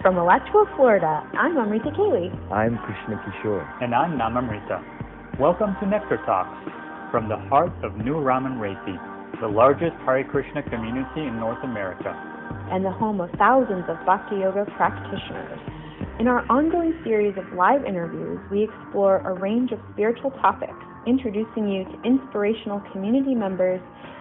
From Alachua, Florida, I'm Namamrita. I'm Krishna Kishore. And I'm Namamrita. Welcome to Nectar Talks, from the heart of Namamrita, the largest Hare Krishna community in North America. And the home of thousands of Bhakti Yoga practitioners. In our ongoing series of live interviews, we explore a range of spiritual topics, introducing you to inspirational community members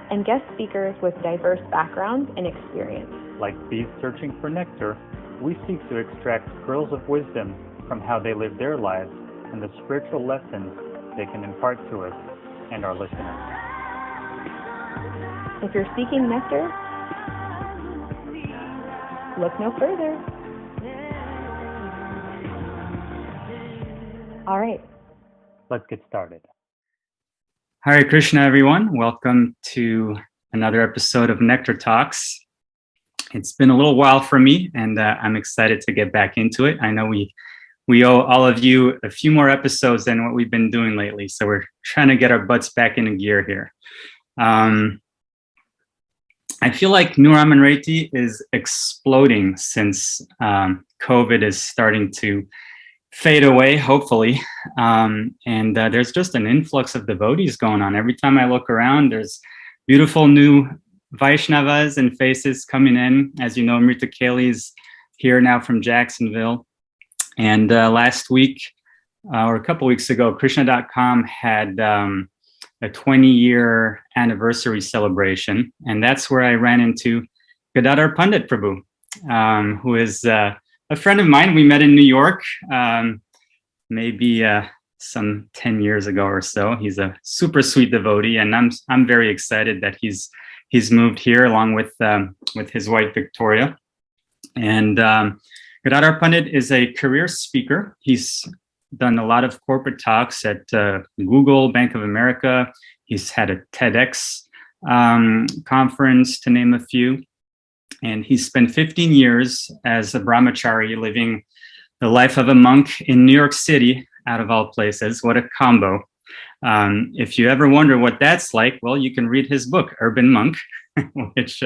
and guest speakers with diverse backgrounds and experience. Like bees searching for nectar, we seek to extract pearls of wisdom from how they live their lives and the spiritual lessons they can impart to us and our listeners. If you're seeking nectar, look no further. All right. Let's get started. Hare Krishna, everyone. Welcome to another episode of Nectar Talks. It's been a little while for me, and I'm excited to get back into it. I know we owe all of you a few more episodes than what we've been doing lately, so we're trying to get our butts back into gear here. I feel like Namamrita is exploding since COVID is starting to fade away, hopefully. And there's just an influx of devotees going on. Every time I look around, there's beautiful new Vaishnavas and faces coming in. As you know, Amrita Kali's here now from Jacksonville. And last week, or a couple weeks ago, Krishna.com had a 20-year anniversary celebration. And that's where I ran into Gadadhara Pandit Prabhu, who is a friend of mine. We met in New York, maybe some 10 years ago or so. He's a super sweet devotee, and I'm very excited that he's moved here along with his wife Victoria. And Gadadhara Pandit is a career speaker. He's done a lot of corporate talks at Google, Bank of America. He's had a Tedx conference, to name a few. And he spent 15 years as a brahmachari, living the life of a monk in New York City, out of all places. What a combo. If you ever wonder what that's like, well, you can read his book, Urban Monk, which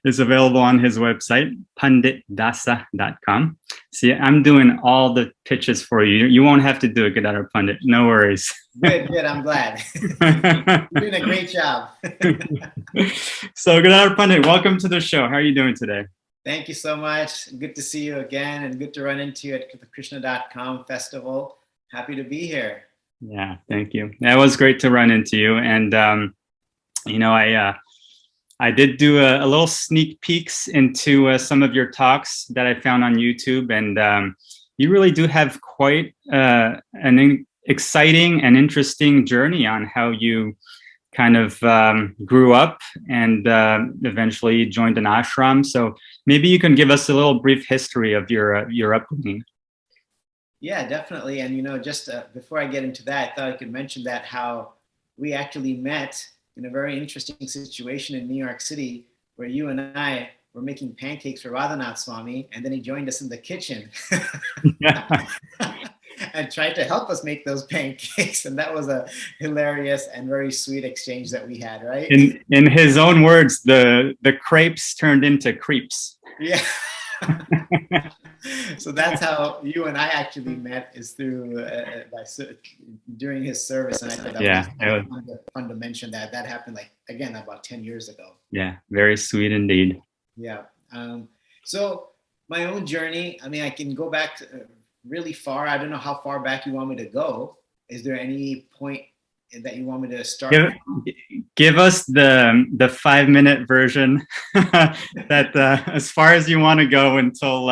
is available on his website, panditdasa.com. See, I'm doing all the pitches for you. You won't have to do it, Gadadhara Pandit. No worries. Good. I'm glad. You're doing a great job. So, Gadadhara Pandit, welcome to the show. How are you doing today? Thank you so much. Good to see you again, and good to run into you at the Krishna.com festival. Happy to be here. Yeah, thank you. That was great to run into you. And, I did do a little sneak peeks into some of your talks that I found on YouTube. And you really do have quite an exciting and interesting journey on how you kind of grew up and eventually joined an ashram. So maybe you can give us a little brief history of your upbringing. Yeah, definitely. And, just before I get into that, I thought I could mention that how we actually met in a very interesting situation in New York City, where you and I were making pancakes for Radhanath Swami, and then he joined us in the kitchen and tried to help us make those pancakes. And that was a hilarious and very sweet exchange that we had, right? In his own words, the crepes turned into creeps. Yeah. So that's how you and I actually met, is through during his service. And I thought that was fun to mention that happened, again, about 10 years ago. Yeah, very sweet indeed. Yeah. So my own journey, I can go back to really far. I don't know how far back you want me to go. Is there any point that you want me to start? Give us the 5-minute version that as far as you want to go until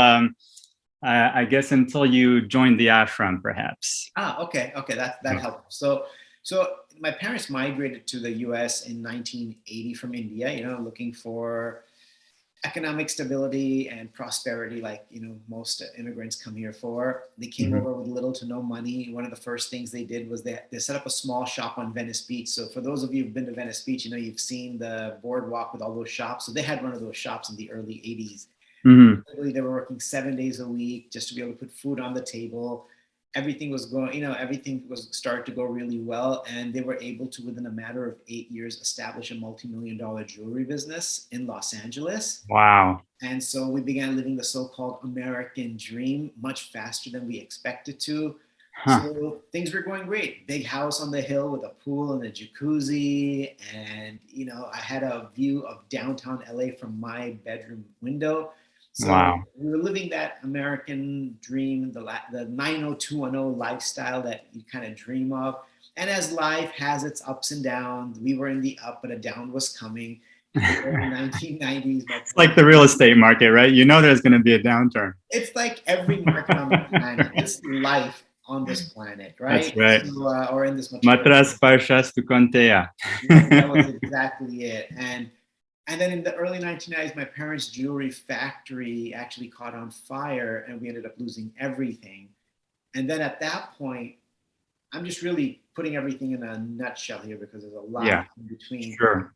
I guess until you joined the ashram, perhaps. Okay, that helps. So my parents migrated to the U.S. in 1980 from India, looking for economic stability and prosperity, like most immigrants come here for. They came over with little to no money. One of the first things they did was they set up a small shop on Venice Beach. So for those of you who've been to Venice Beach, you've seen the boardwalk with all those shops. So they had one of those shops in the early 80s. They were working 7 days a week just to be able to put food on the table. everything was going, everything was started to go really well. And they were able to, within a matter of 8 years, establish a multi-million-dollar jewelry business in Los Angeles. Wow. And so we began living the so-called American dream much faster than we expected to. Huh. So things were going great. Big house on the hill with a pool and a jacuzzi. And, I had a view of downtown LA from my bedroom window. So Wow. we were living that American dream, the 90210 lifestyle that you kind of dream of. And as life has its ups and downs, we were in the up, but a down was coming. In the early 1990s. It's like the real estate market, right? There's going to be a downturn. It's like every market on the planet. It's life on this planet, right? That's right. So, or in this Matras parshas tu kontea. That was exactly it. And then in the early 1990s, my parents' jewelry factory actually caught on fire, and we ended up losing everything. And then at that point, I'm just really putting everything in a nutshell here because there's a lot in between. Sure.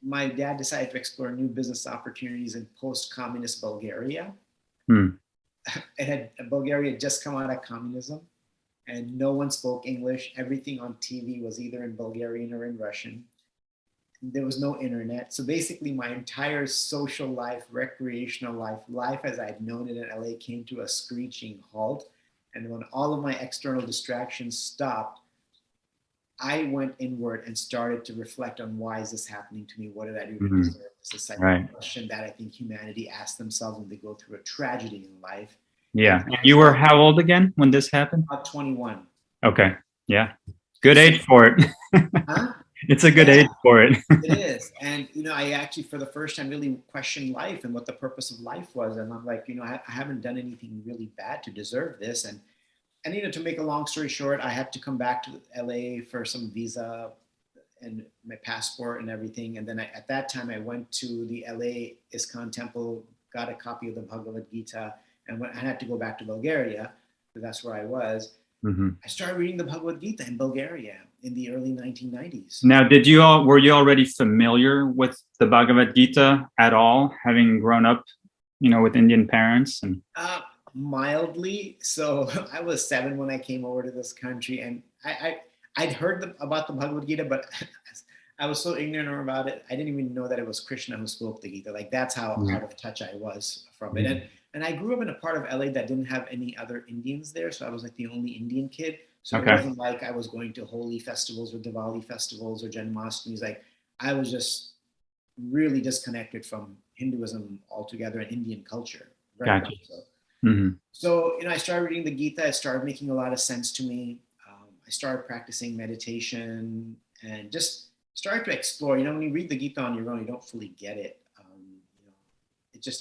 My dad decided to explore new business opportunities in post-communist Bulgaria. Bulgaria had just come out of communism, and no one spoke English. Everything on TV was either in Bulgarian or in Russian. There was no internet. So basically my entire social life, recreational life as I'd known it in LA came to a screeching halt. And when all of my external distractions stopped, I went inward and started to reflect on why is this happening to me? What did I do to deserve this? It's a question that I think humanity asks themselves when they go through a tragedy in life. Yeah. And you were how old again when this happened? About 21. Okay. Yeah. Good age for it. Huh? It's a good age for it. It is. And, I actually, for the first time, really questioned life and what the purpose of life was. And I'm like, I haven't done anything really bad to deserve this. And to make a long story short, I had to come back to LA for some visa and my passport and everything. And then at that time, I went to the LA ISKCON temple, got a copy of the Bhagavad Gita, and I had to go back to Bulgaria, because that's where I was. I started reading the Bhagavad Gita in Bulgaria in the early 1990s. Now, were you already familiar with the Bhagavad Gita at all, having grown up, with Indian parents? And mildly. So I was 7 when I came over to this country, and I'd heard about the Bhagavad Gita, but I was so ignorant about it. I didn't even know that it was Krishna who spoke the Gita. Like, that's how out of touch I was from it. And I grew up in a part of LA that didn't have any other Indians there. So I was like the only Indian kid. So it wasn't like I was going to Holi festivals or Diwali festivals or Janmashtami. Like, I was just really disconnected from Hinduism altogether and Indian culture. Very much so. So, I started reading the Gita. It started making a lot of sense to me. I started practicing meditation and just started to explore. When you read the Gita on your own, you don't fully get it.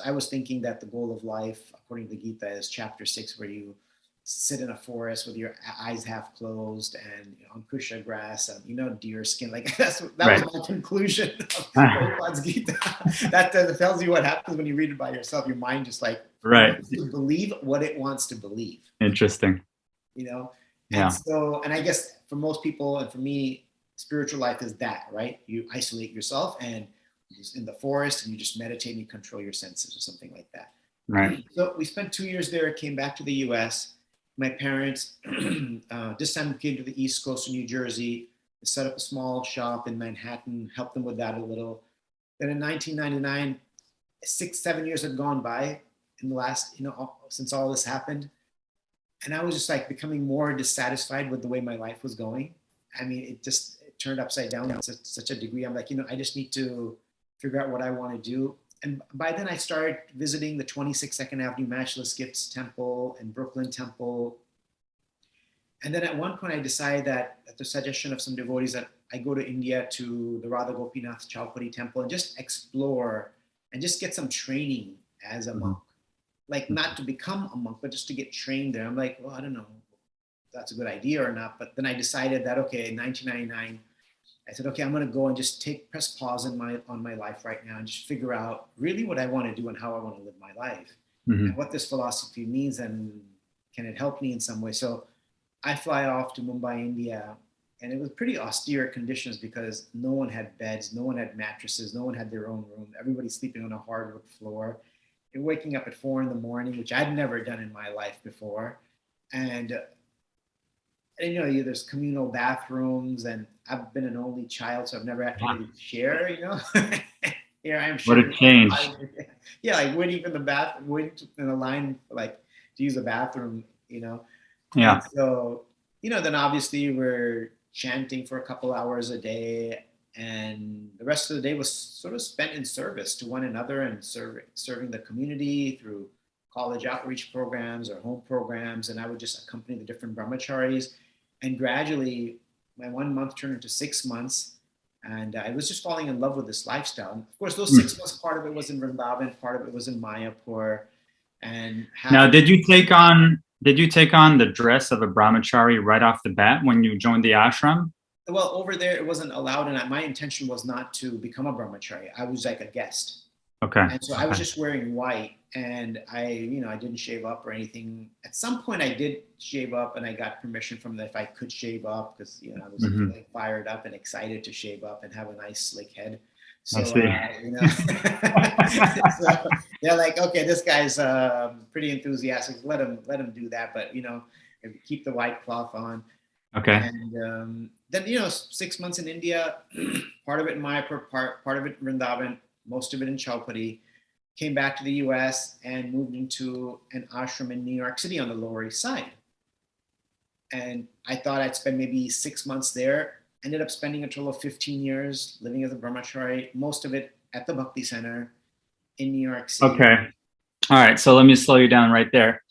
I was thinking that the goal of life, according to the Gita, is chapter 6, where you sit in a forest with your eyes half closed and on kusha grass and, deer skin. Like, that was my conclusion of Prabhupada's Gita. That tells you what happens when you read it by yourself. Your mind just wants to believe what it wants to believe. Interesting. And I guess for most people, and for me, spiritual life is that, right? You isolate yourself and just in the forest, and you just meditate and you control your senses or something like that. Right. So we spent 2 years there, came back to the US. My parents, this time we came to the East Coast of New Jersey, set up a small shop in Manhattan, helped them with that a little. Then in 1999, 6-7 years had gone by in the last, since all this happened. And I was just becoming more dissatisfied with the way my life was going. I mean, it turned upside down to such a degree. I'm like, I just need to figure out what I want to do. And by then I started visiting the 26 Second Avenue Matchless Gifts Temple and Brooklyn Temple. And then at one point I decided that at the suggestion of some devotees that I go to India to the Radha Gopinath Chowpatty Temple and just explore and just get some training as a monk. Like, not to become a monk, but just to get trained there. I'm like, well, I don't know if that's a good idea or not. But then I decided that, okay, in 1999, I said, okay, I'm going to go and just press pause on my life right now and just figure out really what I want to do and how I want to live my life and what this philosophy means and can it help me in some way. So I fly off to Mumbai, India, and it was pretty austere conditions because no one had beds, no one had mattresses, no one had their own room. Everybody's sleeping on a hardwood floor. You're waking up at 4 a.m, which I'd never done in my life before. And and there's communal bathrooms, and I've been an only child, so I've never had to really share, Here I am What a sharing. change. Yeah, like waiting in the line, like to use a bathroom, Yeah. And so, then obviously we're chanting for a couple hours a day, and the rest of the day was sort of spent in service to one another and serving the community through college outreach programs or home programs. And I would just accompany the different brahmacharis. And gradually, my 1 month turned into 6 months. And I was just falling in love with this lifestyle. And of course, those 6 months, part of it was in Vrindavan, part of it was in Mayapur. And now, did you take on the dress of a brahmachari right off the bat when you joined the ashram? Well, over there, it wasn't allowed. And my intention was not to become a brahmachari. I was like a guest. Okay. And so I was just wearing white, and I didn't shave up or anything. At some point I did shave up, and I got permission from them if I could shave up, because, I was feeling fired up and excited to shave up and have a nice slick head. So, so they're like, okay, this guy's pretty enthusiastic. Let him do that. But, keep the white cloth on. Okay. And then, 6 months in India, part of it in Mayapur, part of it in Vrindavan, most of it in Chowpatty, came back to the US and moved into an ashram in New York City on the Lower East Side. And I thought I'd spend maybe 6 months there. Ended up spending a total of 15 years living as a brahmachari, most of it at the Bhakti Center in New York City. Okay. All right. So let me slow you down right there.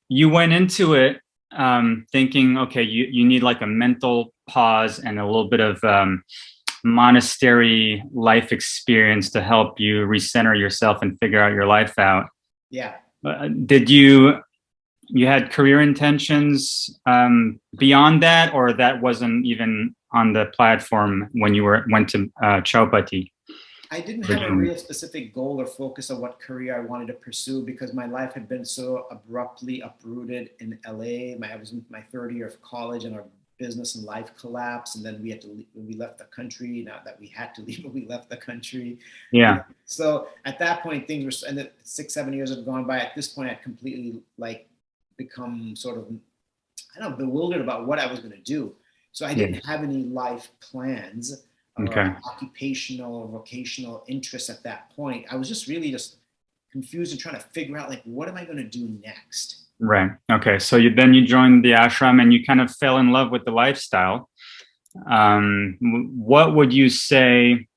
You went into it thinking, okay, you need like a mental pause and a little bit of monastery life experience to help you recenter yourself and figure out your life out. Yeah. Did you had career intentions beyond that, or that wasn't even on the platform when you went to Chowpatty? I didn't have a real specific goal or focus on what career I wanted to pursue, because my life had been so abruptly uprooted in LA. I was in my third year of college, and our business and life collapsed, and then we left the country. Not that we had to leave, but we left the country. Yeah. So at that point, things were, and 6, 7 years had gone by. At this point, I'd completely become sort of, bewildered about what I was going to do. So I didn't have any life plans, occupational or vocational interests at that point. I was just really just confused and trying to figure out, what am I going to do next? Right. Okay. So you joined the ashram and you kind of fell in love with the lifestyle. What would you say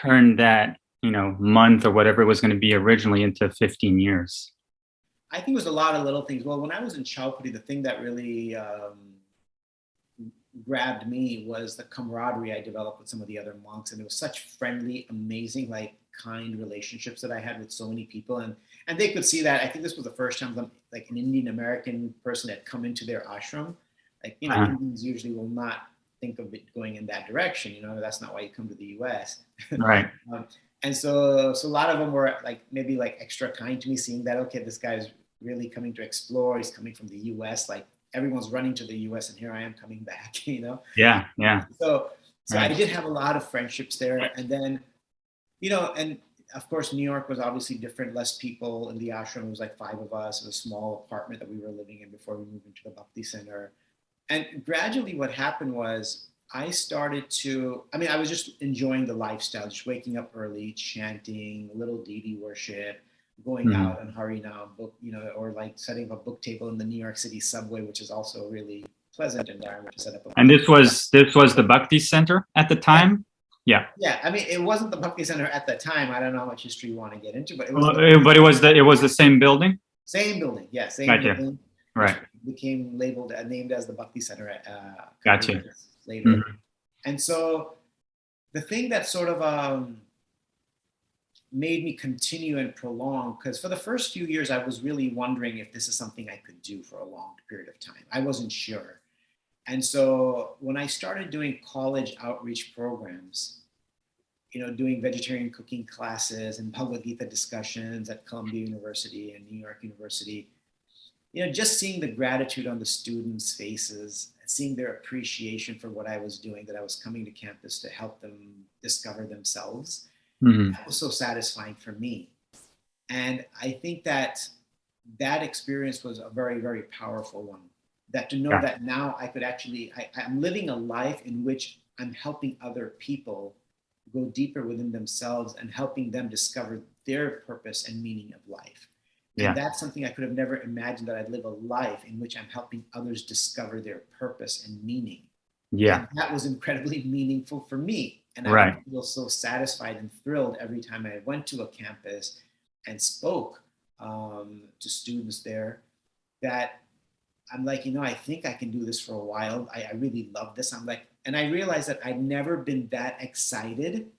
turned that, month or whatever it was going to be originally into 15 years? I think it was a lot of little things. Well, when I was in Chowpatty, the thing that really grabbed me was the camaraderie I developed with some of the other monks. And it was such friendly, amazing, kind relationships that I had with so many people. And they could see that. I think this was the first time an Indian American person had come into their ashram. Indians usually will not think of it going in that direction. That's not why you come to the US. Right. And so a lot of them were maybe extra kind to me, seeing that, okay, this guy's really coming to explore. He's coming from the US. Everyone's running to the US, and here I am coming back, Yeah. Yeah. So right. I did have a lot of friendships there. And then, and of course, New York was obviously different, less people in the ashram. It was 5 of us. It was a small apartment that we were living in before we moved into the Bhakti Center. And gradually what happened was I started to, I was just enjoying the lifestyle, just waking up early, chanting, little deity worship, going out on Harinam, or setting up a book table in the New York City subway, which is also a really pleasant environment to set up. And this was the Bhakti Center at the time? Yeah. Yeah. It wasn't the Bhakti Center at the time. I don't know how much history you want to get into, but it was. It was the same building? Same building. Yeah. Same building. Right. Became named as the Bhakti Center Gotcha. later. And so the thing that sort of made me continue and prolong, because for the first few years, I was really wondering if this is something I could do for a long period of time. I wasn't sure. And so when I started doing college outreach programs, doing vegetarian cooking classes and Bhagavad Gita discussions at Columbia University and New York University, just seeing the gratitude on the students' faces, seeing their appreciation for what I was doing, that I was coming to campus to help them discover themselves, that was so satisfying for me. And I think that that experience was a very, very powerful one. That to know Yeah. that now I could actually, I'm living a life in which I'm helping other people go deeper within themselves and helping them discover their purpose and meaning of life. Yeah. And that's something I could have never imagined, that I'd live a life in which I'm helping others discover their purpose and meaning. Yeah. And that was incredibly meaningful for me. And I Right. would feel so satisfied and thrilled every time I went to a campus and spoke to students there, that I'm like, I think I can do this for a while. I really love this. I'm like, and I realized that I'd never been that excited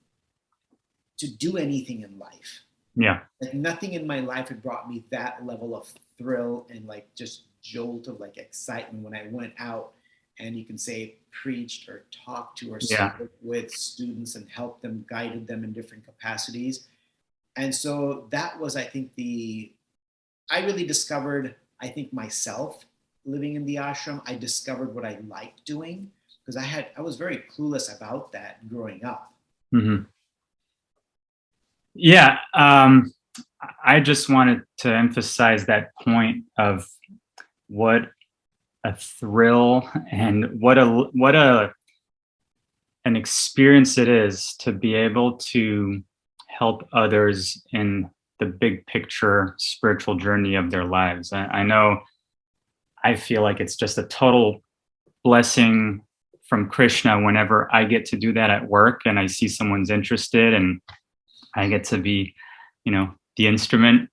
to do anything in life. Yeah. Like nothing in my life had brought me that level of thrill and like just jolt of like excitement when I went out and you can say preached or talked to or spoke with students and helped them, guided them in different capacities. And so that was, I think, I really discovered, I think, myself living in the ashram. I discovered what I liked doing, because I was very clueless about that growing up. Mm-hmm. Yeah. I just wanted to emphasize that point of what a thrill and what an experience it is to be able to help others in the big picture spiritual journey of their lives. I know I feel like it's just a total blessing from Krishna whenever I get to do that at work and I see someone's interested and I get to be, the instrument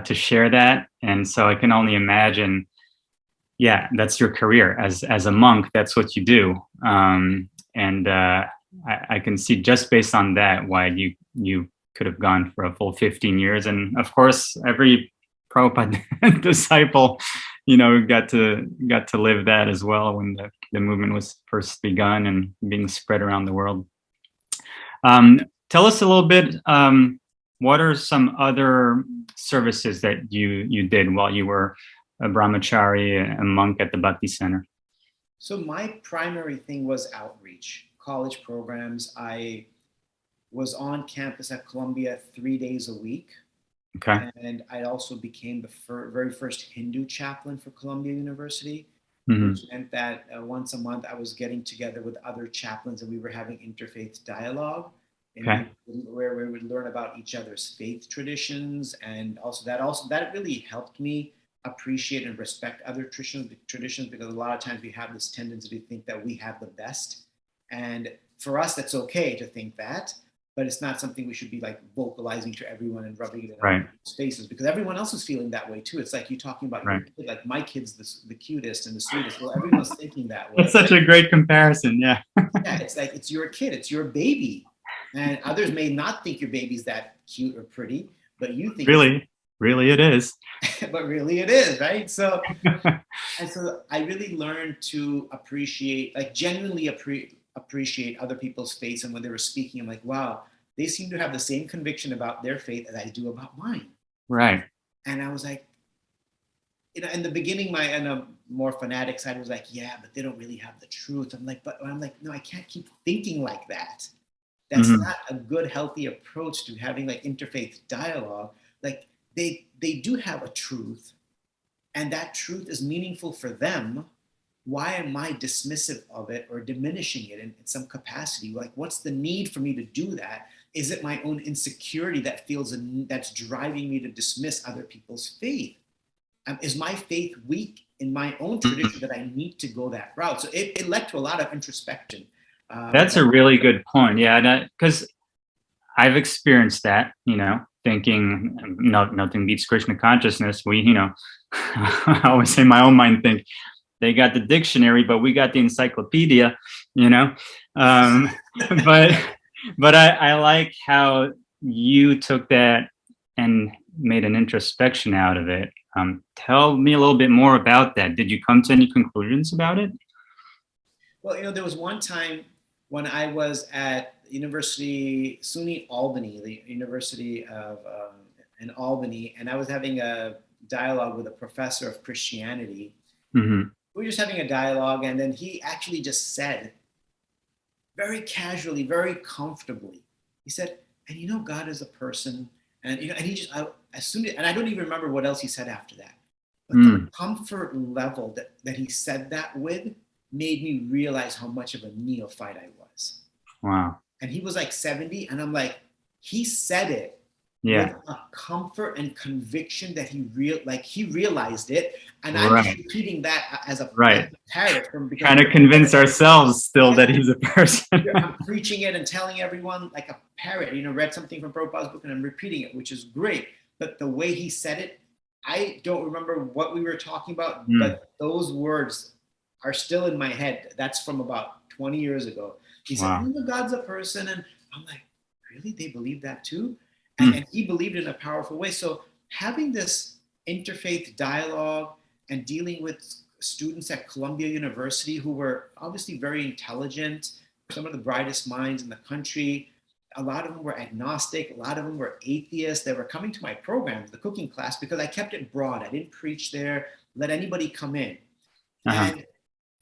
to share that. And so I can only imagine, that's your career as a monk. That's what you do. I can see just based on that why you could have gone for a full 15 years. And of course, every Prabhupada disciple, got to live that as well when the movement was first begun and being spread around the world. Tell us a little bit, what are some other services that you did while you were a brahmachari, a monk at the Bhakti Center? So my primary thing was outreach, college programs. I was on campus at Columbia 3 days a week. Okay. And I also became the very first Hindu chaplain for Columbia University, Mm-hmm. which meant that once a month I was getting together with other chaplains and we were having interfaith dialogue. Okay. Where we would learn about each other's faith traditions, and that really helped me appreciate and respect other traditions, because a lot of times we have this tendency to think that we have the best, and for us that's okay to think that, but it's not something we should be like vocalizing to everyone and rubbing it in people's faces, because everyone else is feeling that way too. It's like you talking about your kid, like my kid's the cutest and the sweetest. Well, everyone's thinking that way. That's such a great comparison. Yeah. Yeah, it's like it's your kid, it's your baby. And others may not think your baby's that cute or pretty, but you think really it is. But really it is, right? So, and so I really learned to appreciate, like genuinely appreciate other people's faiths. And when they were speaking, I'm like, wow, they seem to have the same conviction about their faith as I do about mine. Right. And I was like, in the beginning, my more fanatic side was like, yeah, but they don't really have the truth. I'm like, no, I can't keep thinking like that. That's not a good, healthy approach to having like interfaith dialogue. Like they do have a truth, and that truth is meaningful for them. Why am I dismissive of it or diminishing it in some capacity? Like, what's the need for me to do that? Is it my own insecurity that's driving me to dismiss other people's faith? Is my faith weak in my own tradition that I need to go that route? So it led to a lot of introspection. That's a really good point. Yeah, because I've experienced that, thinking nothing beats Krishna consciousness. We, I always say my own mind think they got the dictionary, but we got the encyclopedia, but I like how you took that and made an introspection out of it. Tell me a little bit more about that. Did you come to any conclusions about it? Well, there was one time when I was at University SUNY Albany, the University of in Albany, and I was having a dialogue with a professor of Christianity. Mm-hmm. We were just having a dialogue, and then he actually just said, very casually, very comfortably, he said, and God is a person, and and I don't even remember what else he said after that. But the comfort level that he said that with made me realize how much of a neophyte I was. Wow. And he was like 70, and I'm like, he said it Yeah. with a comfort and conviction that he realized it, and Right. I'm just repeating that as a parrot from trying to convince ourselves still that he's a person. I'm preaching it and telling everyone like a parrot. Read something from Prabhupada's book and I'm repeating it, which is great. But the way he said it, I don't remember what we were talking about, but those words are still in my head. That's from about 20 years ago. He said, God's a person, and I'm like, really? They believe that too? And he believed in a powerful way. So having this interfaith dialogue and dealing with students at Columbia University who were obviously very intelligent, some of the brightest minds in the country, a lot of them were agnostic, a lot of them were atheists. They were coming to my program, the cooking class, because I kept it broad. I didn't preach there, let anybody come in.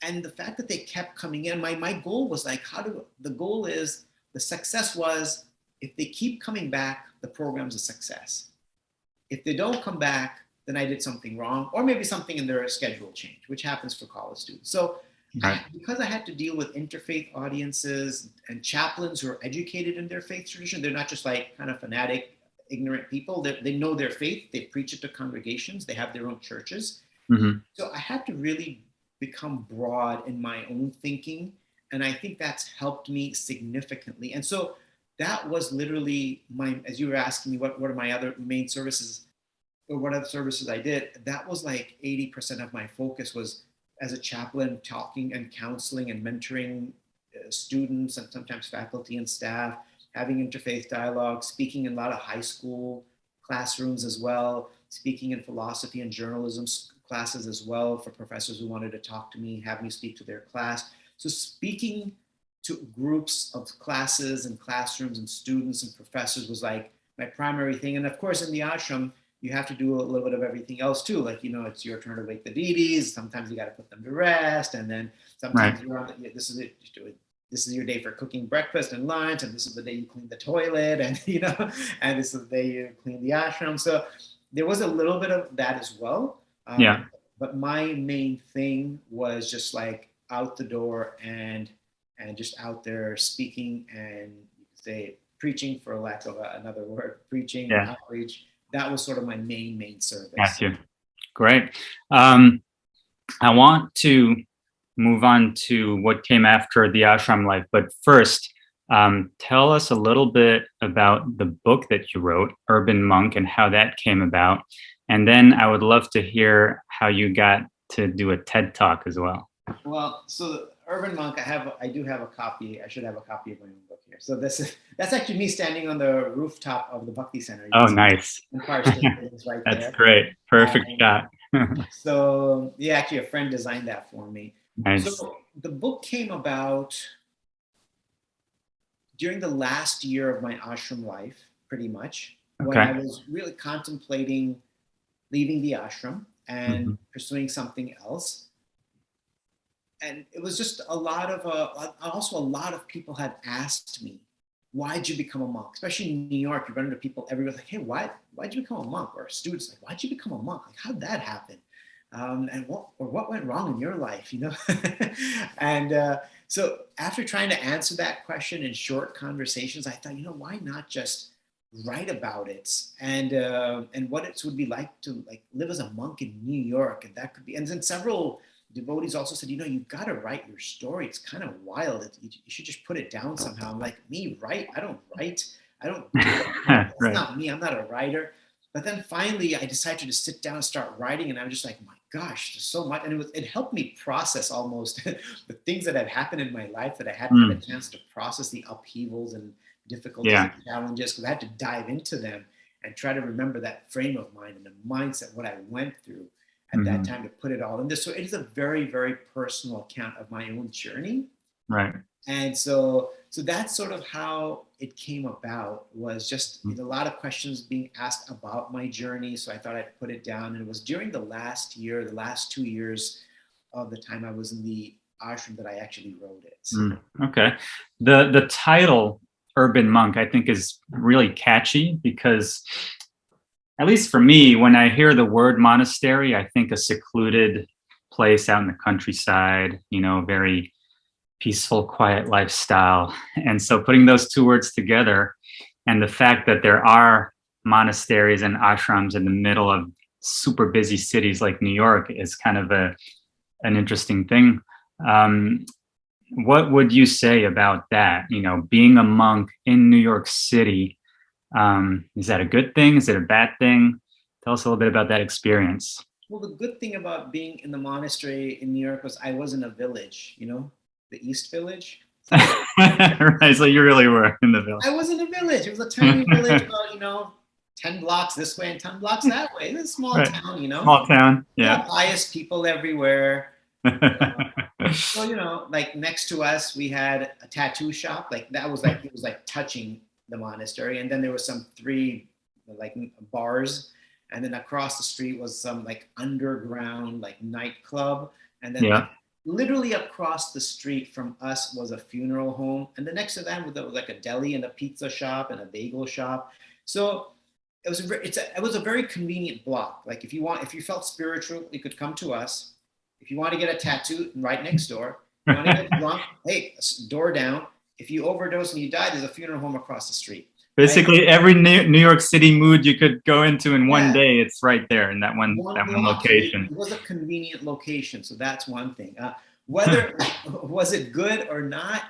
And the fact that they kept coming in, my goal was like, the success was, if they keep coming back, the program's a success. If they don't come back, then I did something wrong, or maybe something in their schedule changed, which happens for college students. So because I had to deal with interfaith audiences and chaplains who are educated in their faith tradition, they're not just like kind of fanatic, ignorant people. They know their faith, they preach it to congregations, they have their own churches. So I had to really become broad in my own thinking. And I think that's helped me significantly. And so that was literally as you were asking me, what are my other main services, or what other services I did, that was like 80% of my focus was as a chaplain, talking and counseling and mentoring students and sometimes faculty and staff, having interfaith dialogue, speaking in a lot of high school classrooms as well, speaking in philosophy and journalism classes as well for professors who wanted to talk to me, have me speak to their class. So speaking to groups of classes and classrooms and students and professors was like my primary thing. And of course, in the ashram, you have to do a little bit of everything else too. Like, it's your turn to wake the deities. Sometimes you got to put them to rest. And then sometimes you're on this is it. This is your day for cooking breakfast and lunch. And this is the day you clean the toilet. And, and this is the day you clean the ashram. So there was a little bit of that as well. But my main thing was just like out the door and just out there speaking and you could say preaching, for lack of another word, preaching, outreach. That was sort of my main service. Gotcha. Great. I want to move on to what came after the ashram life, but first, tell us a little bit about the book that you wrote, Urban Monk, and how that came about. And then I would love to hear how you got to do a TED Talk as well. Well, so Urban Monk, I do have a copy. I should have a copy of my own book here. So that's actually me standing on the rooftop of the Bhakti Center. Oh, nice. Empire State is right there. That's great. Perfect shot. So actually a friend designed that for me. Nice. So the book came about during the last year of my ashram life, pretty much, when I was really contemplating leaving the ashram and pursuing something else. And it was just a lot of people had asked me, why'd you become a monk? Especially in New York, you run into people everywhere like, hey, why'd you become a monk? Or students like, why'd you become a monk? Like, how'd that happen? And what went wrong in your life, And so after trying to answer that question in short conversations, I thought, why not just write about it and what it would be like to live as a monk in New York. And that could be, and then several devotees also said, you've got to write your story. It's kind of wild. You should just put it down somehow. I'm like, me write? I don't write. I don't. That's not me. I'm not a writer. But then finally, I decided to sit down and start writing, and I was just like, my gosh, there's so much, and it helped me process almost the things that had happened in my life that I hadn't had a chance to process, the upheavals and difficulties and challenges, because I had to dive into them and try to remember that frame of mind and the mindset, what I went through at that time, to put it all in this. So it is a very, very personal account of my own journey. Right. And so that's sort of how it came about, was just a lot of questions being asked about my journey. So I thought I'd put it down. And it was during the last 2 years of the time I was in the ashram that I actually wrote it. Okay. The title Urban Monk, I think, is really catchy because at least for me, when I hear the word monastery, I think a secluded place out in the countryside, very peaceful, quiet lifestyle. And so putting those two words together, and the fact that there are monasteries and ashrams in the middle of super busy cities like New York is kind of an interesting thing. What would you say about that? Being a monk in New York City, is that a good thing? Is it a bad thing? Tell us a little bit about that experience. Well, the good thing about being in the monastery in New York was I was in a village, the East Village. Right, so you really were in the village. I was in a village. It was a tiny village about, 10 blocks this way and 10 blocks that way. It's a small town, Small town, yeah. Pious people everywhere. So, like next to us, we had a tattoo shop. Like it was like touching the monastery. And then there was some 3 like bars. And then across the street was some like underground like nightclub. And then literally across the street from us was a funeral home. And the next to that was like a deli and a pizza shop and a bagel shop. So it was a very convenient block. Like if you felt spiritual, you could come to us. If you want to get a tattoo, right next door. If you want to get drunk, hey, door down. If you overdose and you die, there's a funeral home across the street. Basically, every New York City mood you could go into in one day, it's right there in that one location. It was a convenient location, so that's one thing. Whether was it good or not,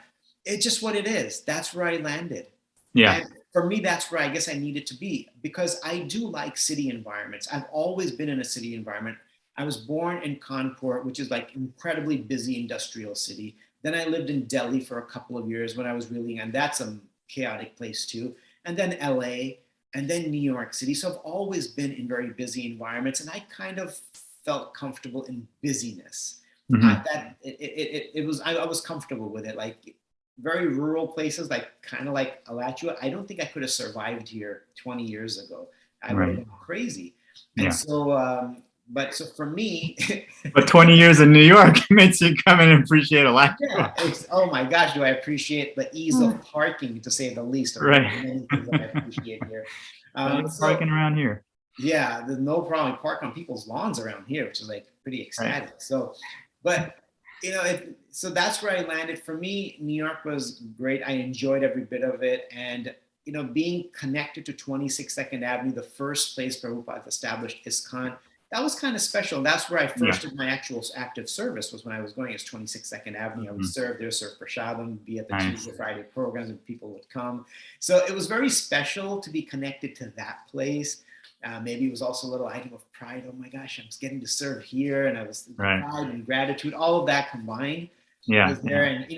it's just what it is. That's where I landed. Yeah. And for me, that's where I guess I needed to be, because I do like city environments. I've always been in a city environment. I was born in Kanpur, which is like incredibly busy industrial city. Then I lived in Delhi for a couple of years when I was and that's a chaotic place too. And then LA, and then New York City. So I've always been in very busy environments, and I kind of felt comfortable in busyness. I was comfortable with it. Like very rural places, like kind of like Alachua. I don't think I could have survived here 20 years ago. I would have been crazy. And so, so for me, but 20 years in New York makes you come and appreciate Alachua. Yeah, oh my gosh, do I appreciate the ease of parking, to say the least. Right. Many things that I appreciate here. Parking around here. Yeah, there's no problem. We park on people's lawns around here, which is like pretty ecstatic. Right. So, but so that's where I landed. For me, New York was great. I enjoyed every bit of it, and being connected to 26 2nd Avenue, the first place Prabhupada established ISKCON. That was kind of special. That's where I first did my actual active service, was when I was going as 26 2nd Avenue. I would serve there, serve Prashadam, be at the Tuesday, Friday programs, and people would come. So it was very special to be connected to that place. Maybe it was also a little item of pride. Oh my gosh, I was getting to serve here, and I was pride and gratitude, all of that combined was there. And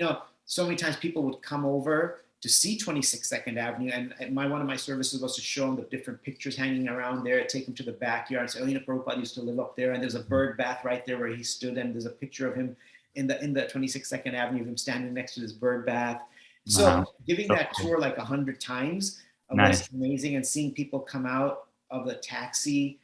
so many times people would come over to see 26 2nd Avenue, and one of my services was to show them the different pictures hanging around there, take them to the backyard and say, Prabhupada used to live up there, and there's a bird bath right there where he stood, and there's a picture of him in the 26 2nd Avenue, of him standing next to this bird bath. So giving that tour like 100 times was amazing, and seeing people come out of the taxi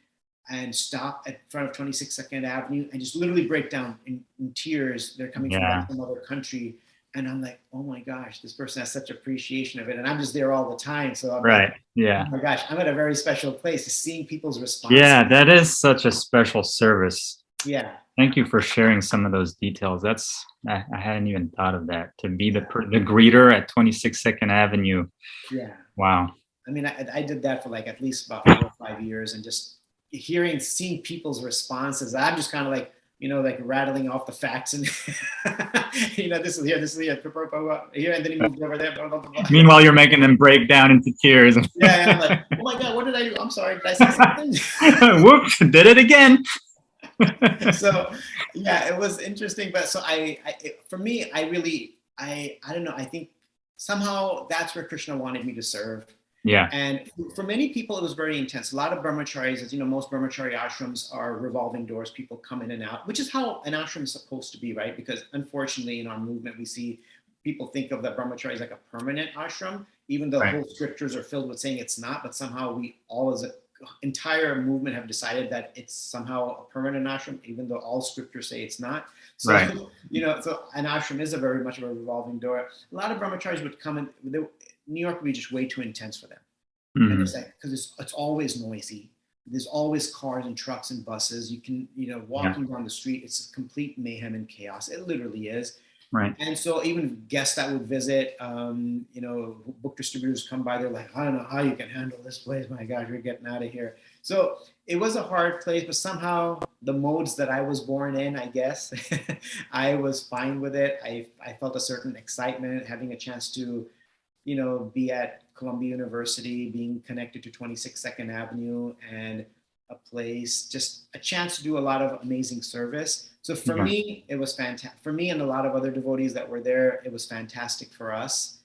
and stop at front of 26 2nd Avenue and just literally break down in tears. They're coming from some other country. And I'm like, oh my gosh, this person has such appreciation of it. And I'm just there all the time. So I'm like, oh my gosh, I'm at a very special place. Seeing people's response. Yeah, that is such a special service. Yeah. Thank you for sharing some of those details. I hadn't even thought of that. To be the greeter at 26 2nd Avenue. Yeah. Wow. I mean, I did that for like at least about 4 or 5 years, and just seeing people's responses. I'm just kind of like, like rattling off the facts, and this is here, and then he moved over there. Blah, blah, blah, blah. Meanwhile, you're making them break down into tears. Yeah, I'm like, oh my God, what did I do? I'm sorry, did I say something? Whoops, did it again. So yeah, it was interesting. But so for me, I don't know. I think somehow that's where Krishna wanted me to serve. Yeah. And for many people, it was very intense. A lot of brahmacharis, as most brahmachari ashrams are revolving doors. People come in and out, which is how an ashram is supposed to be, right? Because unfortunately, in our movement, we see people think of the brahmachari as like a permanent ashram, even though whole scriptures are filled with saying it's not. But somehow we all, as an entire movement, have decided that it's somehow a permanent ashram, even though all scriptures say it's not. So, so an ashram is very much of a revolving door. A lot of brahmacharis would come in. New York would be just way too intense for them. And it's like, because it's always noisy. there's always cars and trucks and buses. You can, walking down the street, it's complete mayhem and chaos. It literally is. Right. And so even guests that would visit, book distributors come by, they're like, I don't know how you can handle this place. My God, you're getting out of here. So it was a hard place, but somehow the modes that I was born in, I guess, I was fine with it. I felt a certain excitement having a chance to, be at Columbia University, being connected to 26 Second Avenue, and a place, just a chance to do a lot of amazing service. So for me, it was fantastic. For me and a lot of other devotees that were there, it was fantastic for us.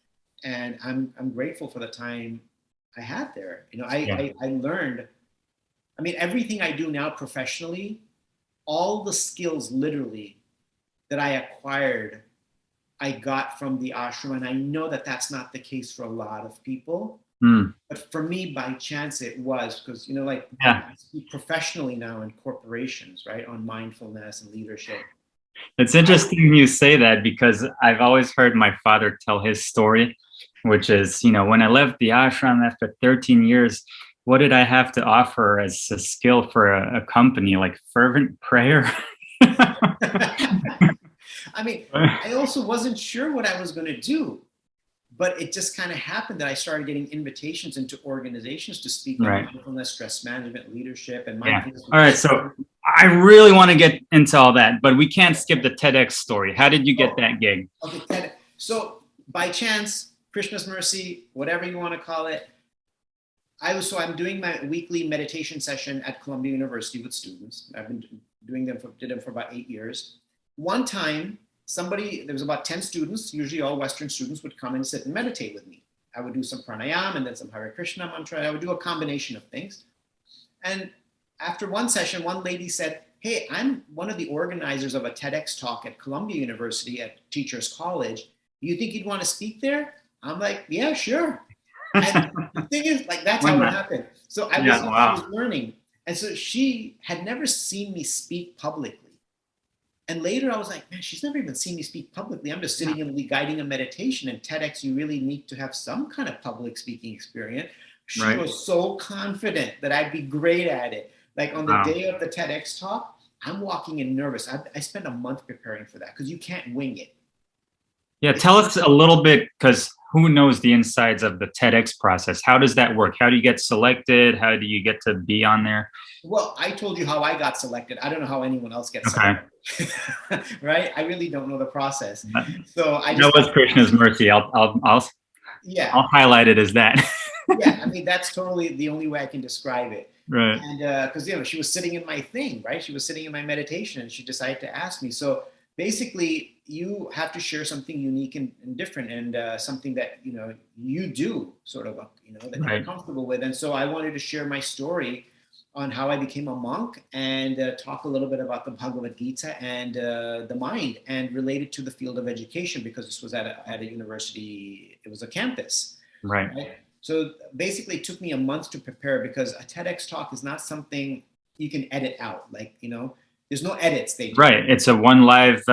And I'm grateful for the time I had there. I learned, everything I do now professionally, all the skills literally that I acquired, I got from the ashram. And I know that that's not the case for a lot of people. But for me, by chance, it was, because, I speak professionally now in corporations, right, on mindfulness and leadership. It's interesting you say that, because I've always heard my father tell his story, which is, when I left the ashram after 13 years, what did I have to offer as a skill for a company? Like fervent prayer? I also wasn't sure what I was going to do. But it just kind of happened that I started getting invitations into organizations to speak on mindfulness, stress management, leadership, and mindfulness. All right, so I really want to get into all that, but we can't skip the TEDx story. How did you get that gig? Okay, so by chance, Krishna's mercy, whatever you want to call it, I'm doing my weekly meditation session at Columbia University with students. I've been doing them did them for about 8 years. One time, there was about 10 students, usually all Western students, would come and sit and meditate with me. I would do some pranayama and then some Hare Krishna mantra. I would do a combination of things. And after one session, one lady said, hey, I'm one of the organizers of a TEDx talk at Columbia University at Teachers College. Do you think you'd want to speak there? I'm like, yeah, sure. And the thing is, that's how it happened. So I was learning. And so she had never seen me speak publicly. And later I was like, man, she's never even seen me speak publicly. I'm just sitting and guiding a meditation. And TEDx, you really need to have some kind of public speaking experience. She was so confident that I'd be great at it. Like on the day of the TEDx talk, I'm walking in nervous. I spent a month preparing for that, because you can't wing it. Yeah, tell us a little bit, because who knows the insides of the TEDx process? How does that work? How do you get selected? How do you get to be on there? Well, I told you how I got selected. I don't know how anyone else gets selected. Right? I really don't know the process. So that was Krishna's mercy. I'll highlight it as that. Yeah, that's totally the only way I can describe it. Right. And because she was sitting in my thing, right? She was sitting in my meditation, and she decided to ask me. So basically, you have to share something unique and different, and something that you do sort of that you're comfortable with. And so I wanted to share my story on how I became a monk, and talk a little bit about the Bhagavad Gita and the mind, and relate it to the field of education, because this was at a university. It was a campus. Right. So basically, it took me a month to prepare, because a TEDx talk is not something you can edit out. There's no edits. Right. It's a one live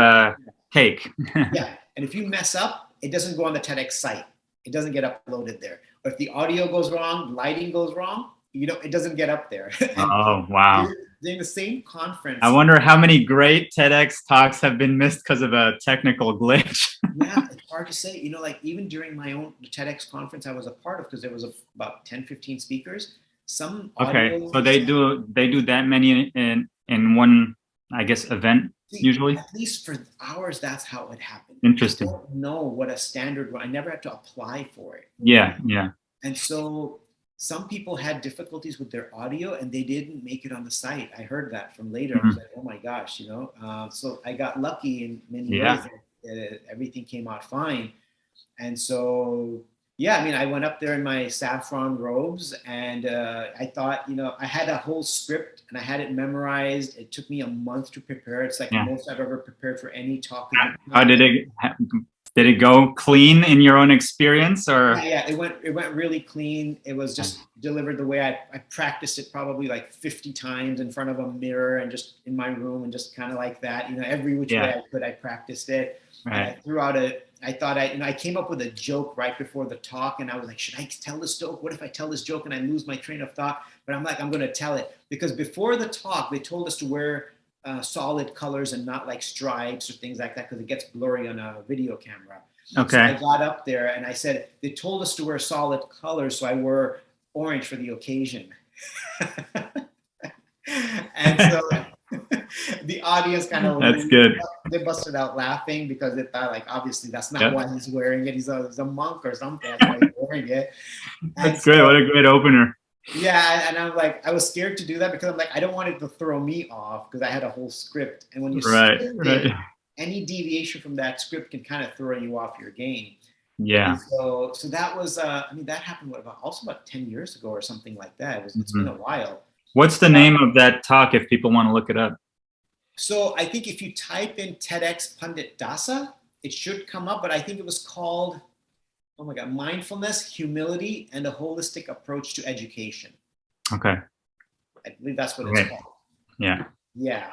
take. Yeah. And if you mess up, it doesn't go on the TEDx site. It doesn't get uploaded there. Or if the audio goes wrong, lighting goes wrong, it doesn't get up there. Oh, wow. During the same conference. I wonder how many great TEDx talks have been missed because of a technical glitch. Yeah, it's hard to say. Even during my own TEDx conference I was a part of, because there was about 10, 15 speakers. So they do that many in one, I guess, event. Usually, at least for ours, that's how it happened. Interesting. I don't know what a standard was. I never had to apply for it. Yeah. And so some people had difficulties with their audio, and they didn't make it on the site. I heard that from later. I was like, oh my gosh, So I got lucky in many ways. Everything came out fine. And so, I went up there in my saffron robes, and I thought, I had a whole script, and I had it memorized. It took me a month to prepare. It's like the most I've ever prepared for any talk. How did it go clean in your own experience, or? Yeah, it went really clean. It was just delivered the way I practiced it probably like 50 times in front of a mirror, and just in my room, and just kind of like that, every which way I could, I practiced it. Right. I threw out I thought I came up with a joke right before the talk, and I was like, should I tell this joke? What if I tell this joke and I lose my train of thought? But I'm like, I'm going to tell it, because before the talk, they told us to wear solid colors and not like stripes or things like that, because it gets blurry on a video camera. Okay. So I got up there and I said, they told us to wear solid colors, so I wore orange for the occasion. And so the audience kind of That's good. They busted out laughing, because they thought, like, obviously that's not why he's wearing it. He's a monk or something. That's why he's wearing it. That's great. What a great opener. Yeah, and I'm like, I was scared to do that, because I'm like, I don't want it to throw me off, because I had a whole script, and when you script it, any deviation from that script can kind of throw you off your game. Yeah. And so that was, that happened about 10 years ago or something like that. It's been a while. What's the name of that talk if people want to look it up? So I think if you type in Tedx Pandit Dasa, it should come up, but I think it was called, oh my God, Mindfulness, Humility, and a Holistic Approach to Education. Okay. I believe that's what it's called. Yeah. Yeah.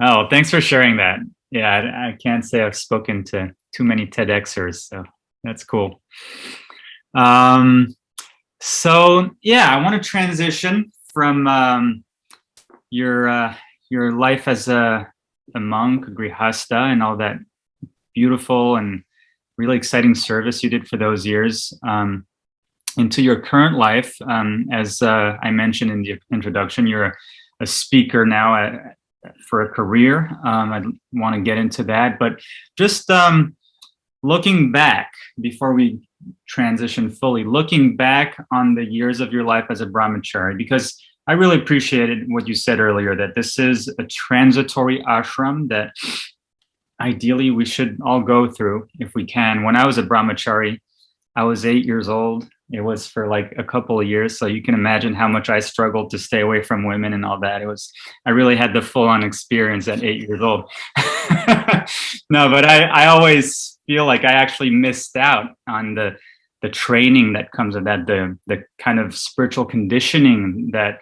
Oh, thanks for sharing that. Yeah, I can't say I've spoken to too many TEDxers, so that's cool. So yeah, I want to transition from your life as a monk, a grihasta, and all that beautiful and really exciting service you did for those years, into your current life. As I mentioned in the introduction, you're a speaker now for a career. I want to get into that, but just looking back before we transition fully, looking back on the years of your life as a brahmachari, because I really appreciated what you said earlier, that this is a transitory ashram that ideally we should all go through if we can. When I was a brahmachari, I was 8 years old. It was for like a couple of years. So you can imagine how much I struggled to stay away from women and all that. I really had the full on experience at 8 years old. No, but I always feel like I actually missed out on the training that comes with that, the kind of spiritual conditioning that,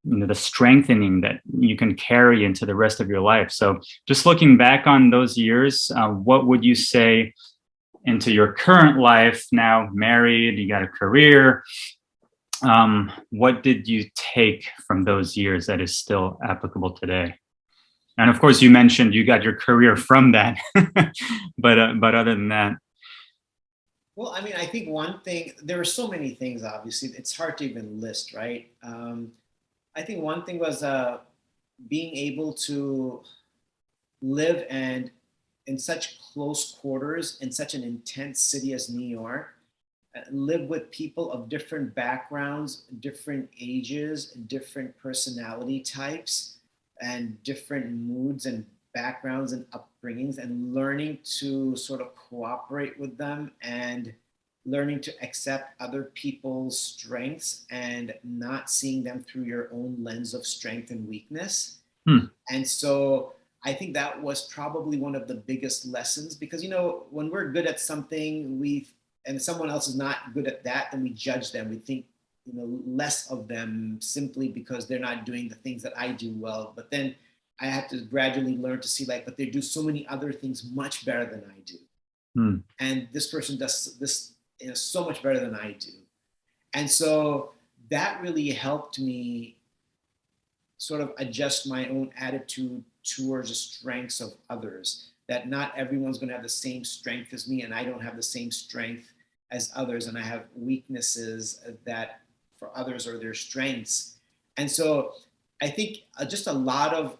the strengthening that you can carry into the rest of your life. So just looking back on those years, what would you say into your current life, now married, you got a career? What did you take from those years that is still applicable today? And of course, you mentioned you got your career from that, but other than that. Well, I think one thing, there are so many things, obviously, it's hard to even list, right? I think one thing was being able to live and in such close quarters in such an intense city as New York, live with people of different backgrounds, different ages, different personality types, and different moods and backgrounds and upbringings, and learning to sort of cooperate with them and learning to accept other people's strengths and not seeing them through your own lens of strength and weakness. And so I think that was probably one of the biggest lessons, because, when we're good at something, and someone else is not good at that, then we judge them. We think, less of them simply because they're not doing the things that I do well. But then I had to gradually learn to see, but they do so many other things much better than I do. And this person does this so much better than I do. And so that really helped me sort of adjust my own attitude towards the strengths of others, that not everyone's going to have the same strength as me, and I don't have the same strength as others, and I have weaknesses that for others are their strengths. And so I think just a lot of,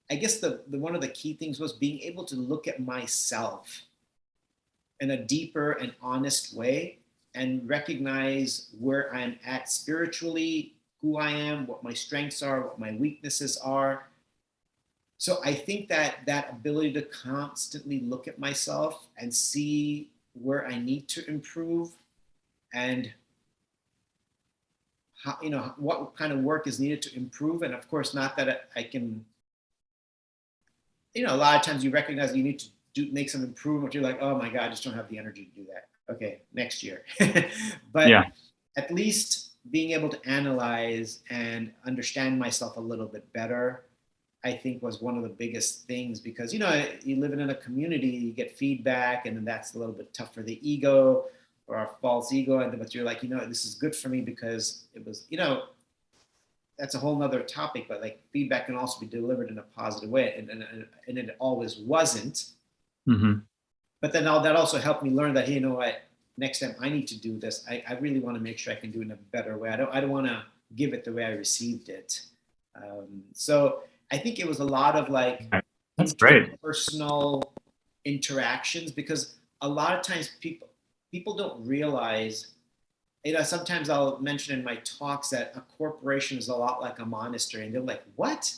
I guess the one of the key things was being able to look at myself in a deeper and honest way and recognize where I'm at spiritually, who I am, what my strengths are, what my weaknesses are. So I think that ability to constantly look at myself and see where I need to improve and how, what kind of work is needed to improve. And of course, not that I can, a lot of times you recognize you need to make some improvement. You're like, oh my God, I just don't have the energy to do that. Okay, next year. But yeah, at least being able to analyze and understand myself a little bit better I think was one of the biggest things, because, you know, you live in a community, you get feedback, and then that's a little bit tough for the ego or our false ego. And but you're like, you know, this is good for me because it was, you know, that's a whole nother topic, but like feedback can also be delivered in a positive way. And it always wasn't. Mm-hmm. But then that also helped me learn that, hey, you know what, next time I need to do this, I really want to make sure I can do it in a better way. I don't want to give it the way I received it. So I think it was a lot of like That's great. Personal interactions, because a lot of times people don't realize, you know, sometimes I'll mention in my talks that a corporation is a lot like a monastery, and they're like, what?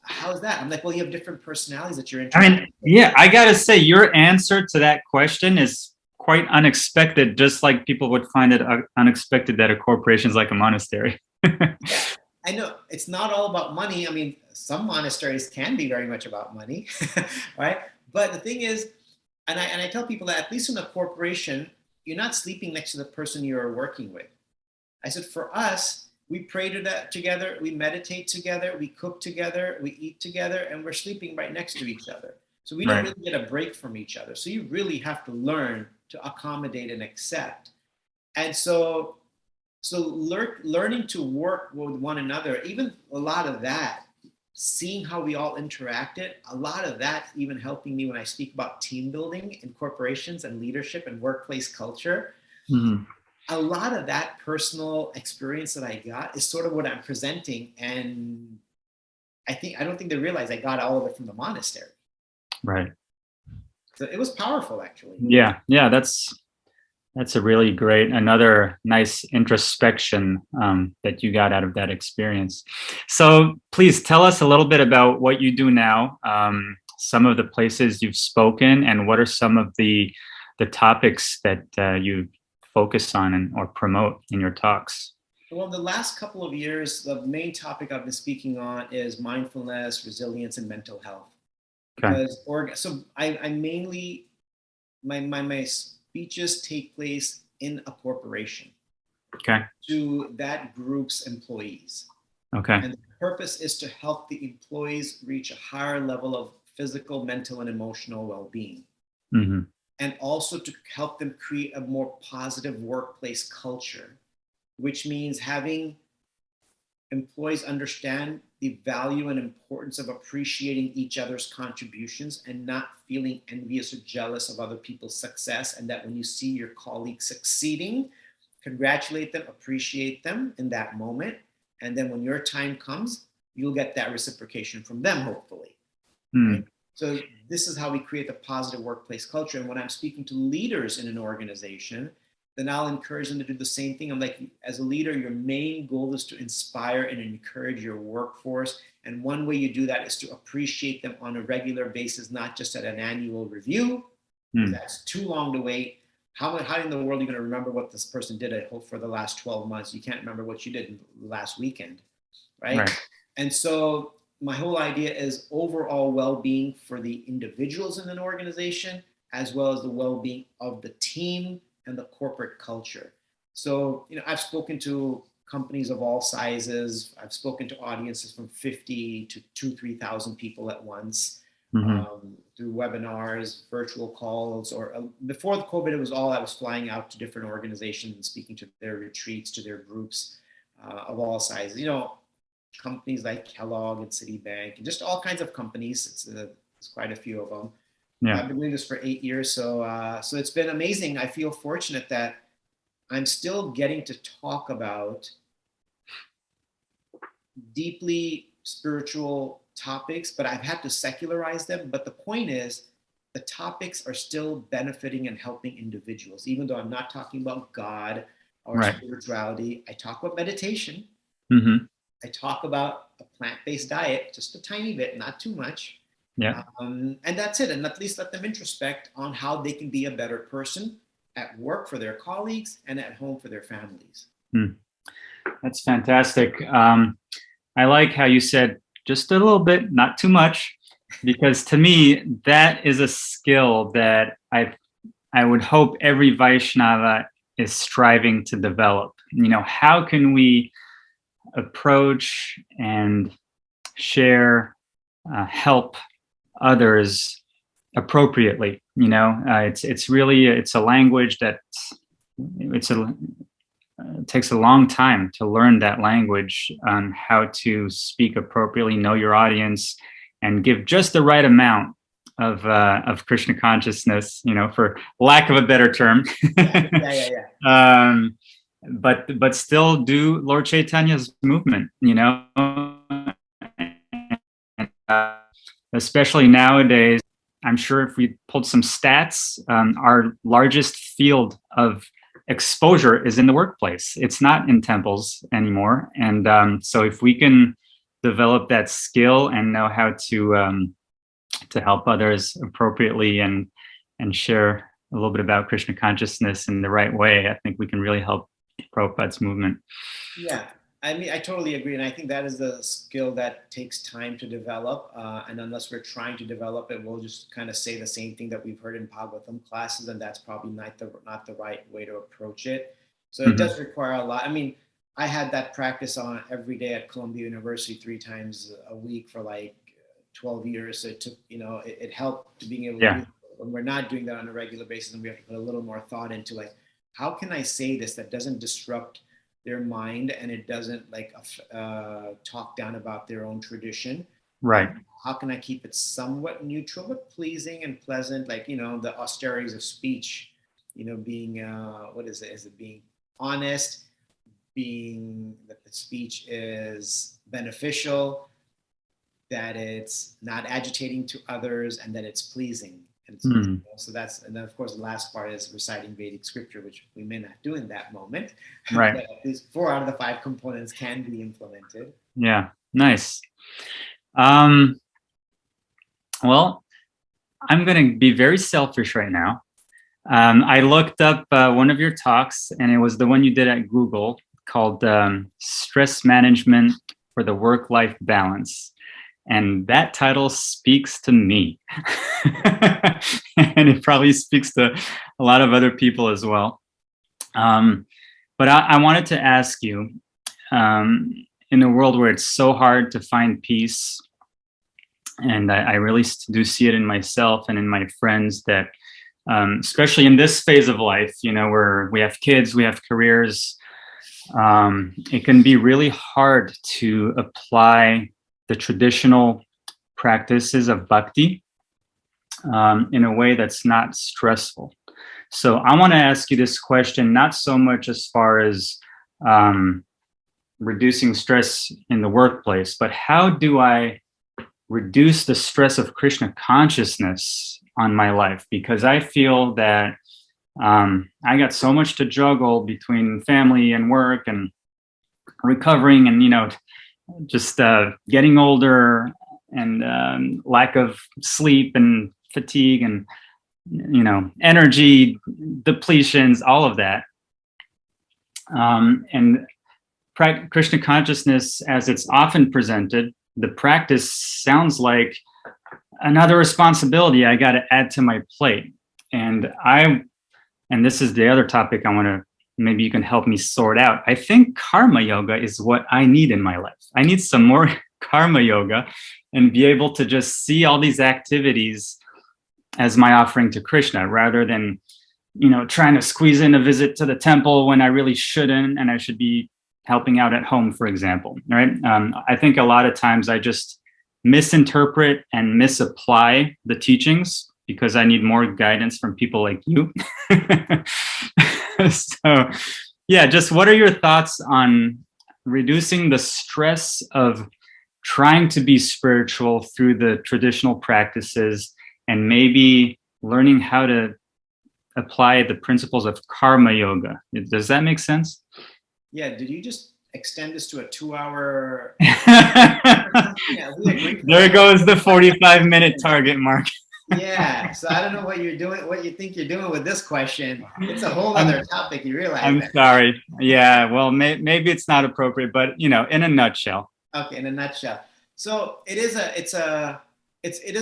How's that? I'm like, well, you have different personalities that you're interested in. Yeah, I gotta say, your answer to that question is quite unexpected, just like people would find it unexpected that a corporation is like a monastery. Yeah, I know it's not all about money. I mean, some monasteries can be very much about money, right? But the thing is, and I tell people that at least in a corporation, you're not sleeping next to the person you're working with. I said, for us, we pray together, we meditate together, we cook together, we eat together, and we're sleeping right next to each other. So we don't really get a break from each other. So you really have to learn to accommodate and accept. And so learning to work with one another, even a lot of that, seeing how we all interacted, a lot of that even helping me when I speak about team building in corporations and leadership and workplace culture. Mm-hmm. A lot of that personal experience that I got is sort of what I'm presenting. And I don't think they realize I got all of it from the monastery. Right. So it was powerful, actually. Yeah. That's a really great, another nice introspection that you got out of that experience. So please tell us a little bit about what you do now, some of the places you've spoken, and what are some of the topics that you focus on or promote in your talks. Well, the last couple of years, the main topic I've been speaking on is mindfulness, resilience, and mental health. Okay. Because so I mainly my speeches take place in a corporation. Okay. To that group's employees. Okay. And the purpose is to help the employees reach a higher level of physical, mental, and emotional well-being. Mm-hmm. And also to help them create a more positive workplace culture, which means having employees understand the value and importance of appreciating each other's contributions and not feeling envious or jealous of other people's success. And that when you see your colleagues succeeding, congratulate them, appreciate them in that moment. And then when your time comes, you'll get that reciprocation from them, hopefully. Right? So this is how we create the positive workplace culture. And when I'm speaking to leaders in an organization, then I'll encourage them to do the same thing. I'm like, as a leader, your main goal is to inspire and encourage your workforce. And one way you do that is to appreciate them on a regular basis, not just at an annual review. That's too long to wait. How in the world are you going to remember what this person did for the last 12 months? You can't remember what you did last weekend, right? And so my whole idea is overall well-being for the individuals in an organization, as well as the well-being of the team and the corporate culture. So, you know, I've spoken to companies of all sizes. I've spoken to audiences from 50 to 3,000 people at once, through webinars, virtual calls, or before the COVID, it was all I was flying out to different organizations and speaking to their retreats, to their groups of all sizes. You know, companies like Kellogg and Citibank, and just all kinds of companies. It's quite a few of them. Yeah. I've been doing this for 8 years, so it's been amazing. I feel fortunate that I'm still getting to talk about deeply spiritual topics, but I've had to secularize them. But the point is, the topics are still benefiting and helping individuals, even though I'm not talking about God or spirituality. I talk about meditation. I talk about a plant-based diet, just a tiny bit, not too much. Yeah. And that's it. And at least let them introspect on how they can be a better person at work for their colleagues and at home for their families. That's fantastic. I like how you said just a little bit, not too much, because to me, that is a skill that I would hope every Vaishnava is striving to develop. You know, how can we approach and share help others appropriately. It's really, it's a language that it takes a long time to learn that language, how to speak appropriately, know your audience, and give just the right amount of Krishna consciousness, for lack of a better term. But still do Lord Chaitanya's movement, especially nowadays. I'm sure if we pulled some stats, our largest field of exposure is in the workplace. It's not in temples anymore. And so if we can develop that skill and know how to help others appropriately and share a little bit about Krishna consciousness in the right way, I think we can really help Prabhupada's movement. Yeah, I mean, I totally agree. And I think that is a skill that takes time to develop. And unless we're trying to develop it, we'll just kind of say the same thing that we've heard in Bhagavatam classes. And that's probably not the right way to approach it. So it does require a lot. I mean, I had that practice on every day at Columbia University 3 times a week for like 12 years. So it took, it helped to being able to do it. When we're not doing that on a regular basis, and we have to put a little more thought into like, how can I say this that doesn't disrupt their mind and it doesn't like talk down about their own tradition? Right. How can I keep it somewhat neutral but pleasing and pleasant? Like, the austerities of speech, being, what is it? Is it being honest, being that the speech is beneficial, that it's not agitating to others, and that it's pleasing. And so and then of course the last part is reciting Vedic scripture, which we may not do in that moment. Right. But at least 4 out of the 5 components can be implemented. Yeah, nice. Well, I'm going to be very selfish right now. I looked up one of your talks, and it was the one you did at Google called Stress Management for the Work-Life Balance. And that title speaks to me. And it probably speaks to a lot of other people as well. But I wanted to ask you, in a world where it's so hard to find peace, and I really do see it in myself and in my friends that, especially in this phase of life, where we have kids, we have careers, it can be really hard to apply the traditional practices of bhakti in a way that's not stressful. So I want to ask you this question, not so much as far as reducing stress in the workplace, but how do I reduce the stress of Krishna consciousness on my life? Because I feel that I got so much to juggle between family and work and recovering and, just getting older and lack of sleep and fatigue and, energy depletions, all of that. And Krishna consciousness, as it's often presented, the practice sounds like another responsibility I got to add to my plate. And this is the other topic I want to, maybe you can help me sort out. I think karma yoga is what I need in my life. I need some more karma yoga and be able to just see all these activities as my offering to Krishna, rather than, trying to squeeze in a visit to the temple when I really shouldn't, and I should be helping out at home, for example, right? I think a lot of times I just misinterpret and misapply the teachings because I need more guidance from people like you. So, yeah, just what are your thoughts on reducing the stress of trying to be spiritual through the traditional practices and maybe learning how to apply the principles of karma yoga? Does that make sense? Yeah, did you just extend this to a 2-hour? Yeah, there goes the 45-minute target mark. Yeah, so I don't know what you're doing, what you think you're doing with this question. It's a whole other topic, you realize. I'm sorry. Yeah, well, maybe it's not appropriate, but in a nutshell. Okay, in a nutshell. So it is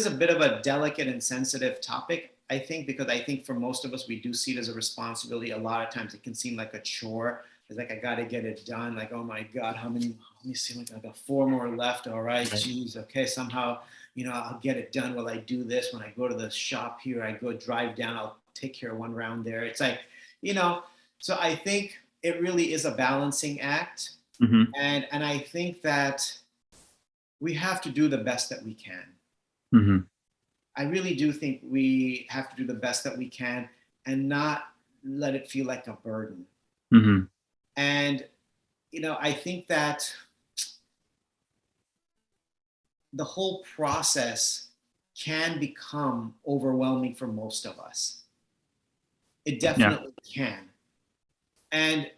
a bit of a delicate and sensitive topic. I think, because I think for most of us, we do see it as a responsibility. A lot of times it can seem like a chore. It's like, I got to get it done. Like, oh my God, how many, let me see, like I got 4 more left. All right, geez, okay, somehow, I'll get it done while I do this. When I go to the shop here, I go drive down, I'll take care of 1 round there. It's like, so I think it really is a balancing act. Mm-hmm. And I think that we have to do the best that we can. Mm-hmm. I really do think we have to do the best that we can and not let it feel like a burden. Mm-hmm. And, I think that the whole process can become overwhelming for most of us. It definitely can. And,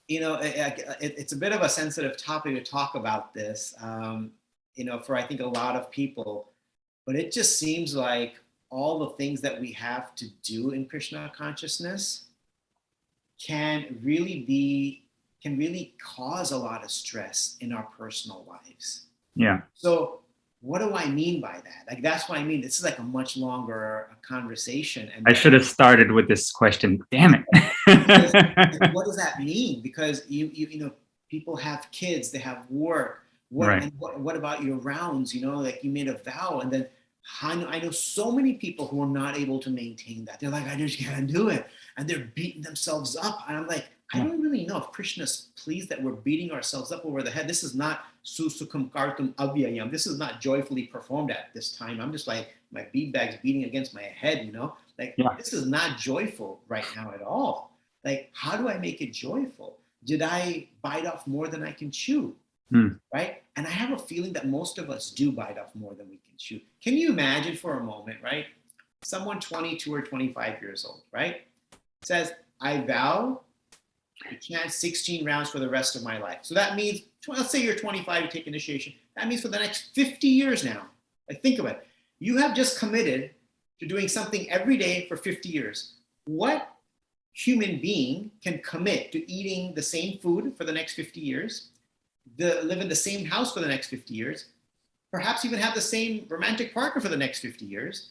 it's a bit of a sensitive topic to talk about this, for I think a lot of people, but it just seems like all the things that we have to do in Krishna consciousness can really cause a lot of stress in our personal lives. Yeah. So what do I mean by that? Like, that's what I mean. This is like a much longer conversation. And I should have started with this question. Damn it. What does that mean? Because people have kids, they have work. What about your rounds? Like, you made a vow, and then I know so many people who are not able to maintain that. They're like, I just can't do it, and they're beating themselves up. And I'm like, I don't really know if Krishna's pleased that we're beating ourselves up over the head. This is not susukam kartum avyayam. This is not joyfully performed at this time. I'm just like, my beanbag's beating against my head, This is not joyful right now at all. Like, how do I make it joyful? Did I bite off more than I can chew? Right? And I have a feeling that most of us do bite off more than we can chew. Can you imagine for a moment, right? Someone 22 or 25 years old, right? Says, I vow to chant 16 rounds for the rest of my life. So that means, let's say you're 25, you take initiation. That means for the next 50 years now. Like, think of it. You have just committed to doing something every day for 50 years. What human being can commit to eating the same food for the next 50 years, live in the same house for the next 50 years, perhaps even have the same romantic partner for the next 50 years,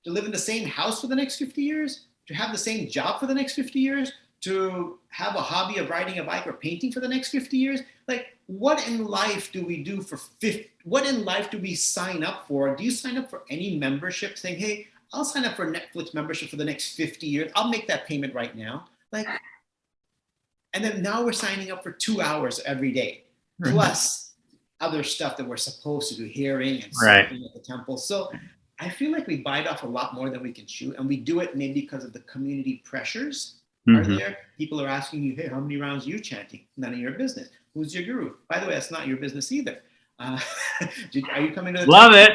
to live in the same house for the next 50 years, to have the same job for the next 50 years, to have a hobby of riding a bike or painting for the next 50 years? Like, what in life do we do what in life do we sign up for? Do you sign up for any membership saying, hey, I'll sign up for a Netflix membership for the next 50 years. I'll make that payment right now. Like, and then now we're signing up for 2 hours every day, plus other stuff that we're supposed to do, hearing and serving at the temple. So I feel like we bite off a lot more than we can chew, and we do it maybe because of the community pressures. Are there? People are asking you, hey, how many rounds are you chanting? None of your business. Who's your guru? By the way, that's not your business either. Are you coming to the Love it.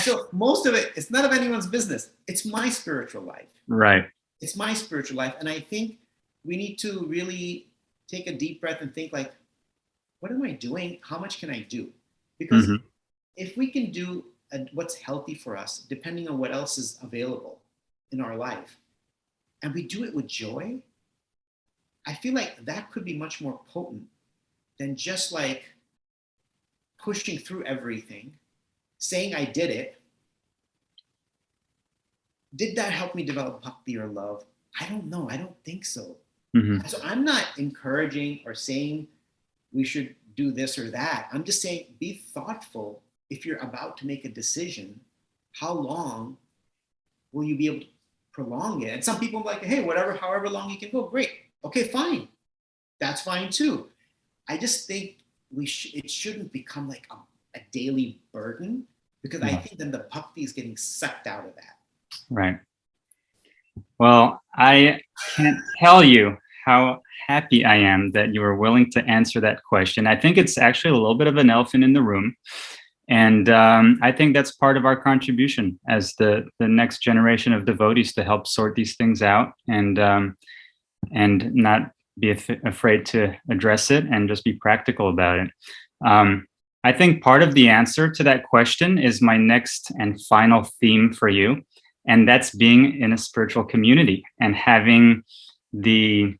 So most of it, it's none of anyone's business. It's my spiritual life. Right. It's my spiritual life. And I think we need to really take a deep breath and think, like, what am I doing? How much can I do? Because if we can do what's healthy for us, depending on what else is available in our life, and we do it with joy, I feel like that could be much more potent than just like pushing through everything, saying I did it. Did that help me develop bhakti or love? I don't know. I don't think so. So I'm not encouraging or saying we should do this or that. I'm just saying, be thoughtful. If you're about to make a decision, how long will you be able to prolong it? And some people are like, hey, however long you can go, great. Okay, fine. That's fine too. I just think it shouldn't become like a daily burden, because I think then the bhakti is getting sucked out of that. Right. Well, I can't tell you how happy I am that you were willing to answer that question. I think it's actually a little bit of an elephant in the room. And I think that's part of our contribution as the next generation of devotees, to help sort these things out and not be afraid to address it and just be practical about it. I think part of the answer to that question is my next and final theme for you, and that's being in a spiritual community and having the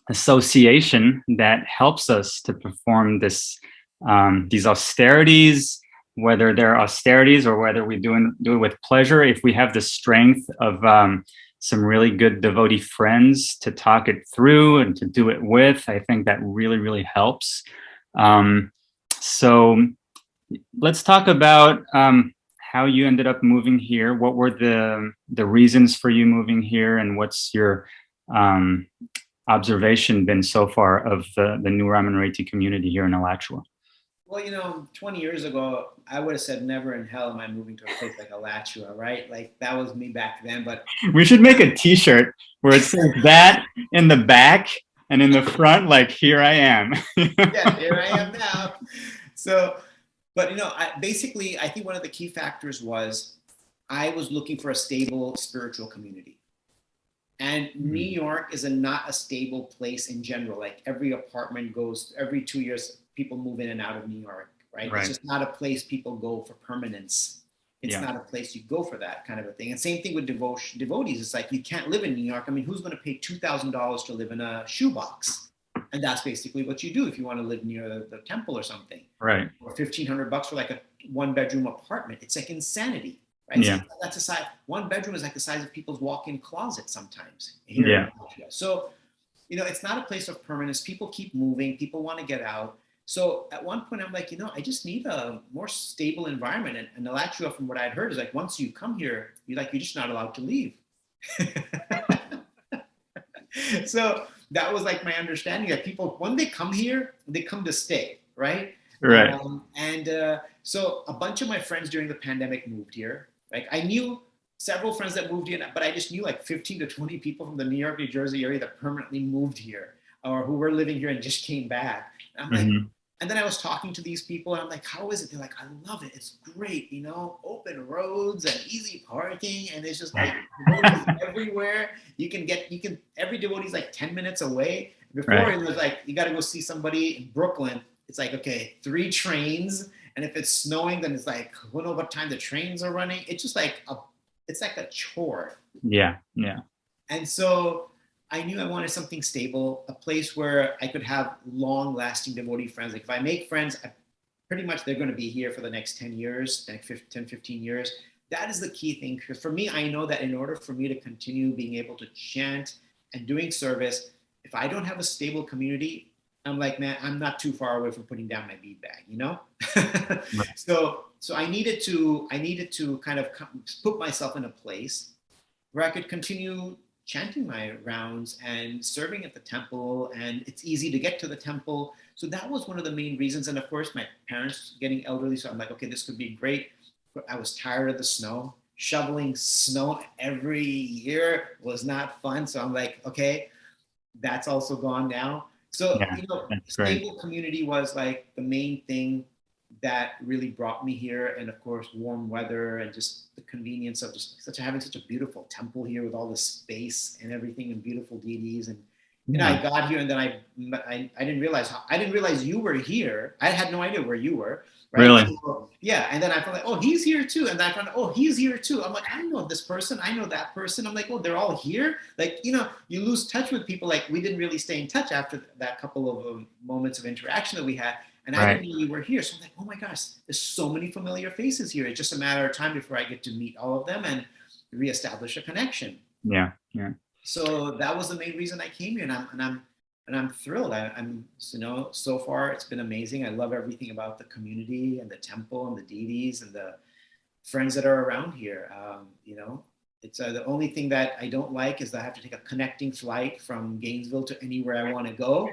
association that helps us to perform these austerities, whether they're austerities or whether we do it with pleasure, if we have the strength of some really good devotee friends to talk it through and to do it with, I think that really, really helps. So let's talk about how you ended up moving here. What were the reasons for you moving here, and what's your observation been so far of the New Ramanujan community here in Alachua? Well, 20 years ago, I would have said never in hell am I moving to a place like Alachua, right? Like that was me back then. But we should make a T-shirt where it says that in the back and in the front, like, here I am. Yeah, here I am now. So, but I think one of the key factors was I was looking for a stable spiritual community. And New York is not a stable place in general. Like every 2 years, people move in and out of New York, right? It's just not a place people go for permanence. It's not a place you go for that kind of a thing. And same thing with devotees. It's like you can't live in New York. I mean, who's going to pay $2,000 to live in a shoebox? And that's basically what you do if you want to live near the temple or something. Right. Or $1,500 for like a 1-bedroom apartment. It's like insanity. Right? Yeah. So that's the size. 1 bedroom is like the size of people's walk-in closet sometimes. Here. So, it's not a place of permanence. People keep moving. People want to get out. So at one point I'm like, I just need a more stable environment. And Alachua, from what I'd heard, is like, once you come here, you're just not allowed to leave. So that was like my understanding that people, when they come here, they come to stay, right? Right. So a bunch of my friends during the pandemic moved here. Like I knew several friends that moved here, but I just knew like 15 to 20 people from the New York, New Jersey area that permanently moved here or who were living here and just came back. And I'm like, and then I was talking to these people and I'm like, how is it? They're like, I love it. It's great. Open roads and easy parking. And it's just like devotees everywhere. Every devotee is like 10 minutes away. Before it was like, you got to go see somebody in Brooklyn. It's like, okay, 3 trains. And if it's snowing, then it's like, who knows what time the trains are running. It's just like it's like a chore. Yeah. Yeah. And so I knew I wanted something stable, a place where I could have long-lasting devotee friends. Like if I make friends, pretty much they're going to be here for the next 10 years, 10, 15 years. That is the key thing. Because for me, I know that in order for me to continue being able to chant and doing service, if I don't have a stable community, I'm like, man, I'm not too far away from putting down my bead bag, Right. So I needed to kind of put myself in a place where I could continue chanting my rounds and serving at the temple, and it's easy to get to the temple. So that was one of the main reasons. And of course, my parents getting elderly, so I'm like, okay, this could be great. But I was tired of the snow. Shoveling snow every year was not fun. So I'm like, okay, that's also gone now. So, stable community was like the main thing that really brought me here. And of course, warm weather and just the convenience of just having such a beautiful temple here with all the space and everything and beautiful deities. And I got here and then I didn't realize you were here. I had no idea where you were. Right? Really? So, yeah. And then I felt like, oh, he's here too. And then I found, oh, he's here too. I'm like, I know this person. I know that person. I'm like, oh, they're all here. Like, you lose touch with people. Like we didn't really stay in touch after that couple of moments of interaction that we had. And I didn't know you were here. So I'm like, oh my gosh, there's so many familiar faces here. It's just a matter of time before I get to meet all of them and reestablish a connection. Yeah. Yeah. So that was the main reason I came here. And I'm thrilled. I'm so far it's been amazing. I love everything about the community and the temple and the deities and the friends that are around here. It's the only thing that I don't like is that I have to take a connecting flight from Gainesville to anywhere I want to go.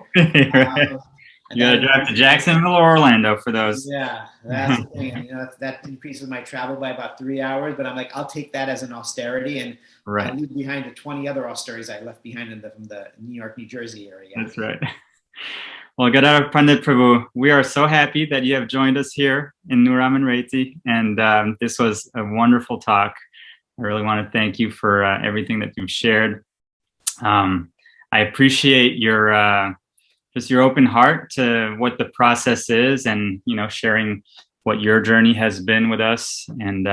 You gotta drive to Jacksonville or Orlando for those. Yeah, that's the thing. And, that increases my travel by about 3 hours. But I'm like, I'll take that as an austerity, and I leave behind the 20 other austerities I left behind from the New York, New Jersey area. That's right. Well, Gadadhara Pandit Prabhu, we are so happy that you have joined us here in New Ramanujan, and this was a wonderful talk. I really want to thank you for everything that you've shared. I appreciate your just your open heart to what the process is, and sharing what your journey has been with us, and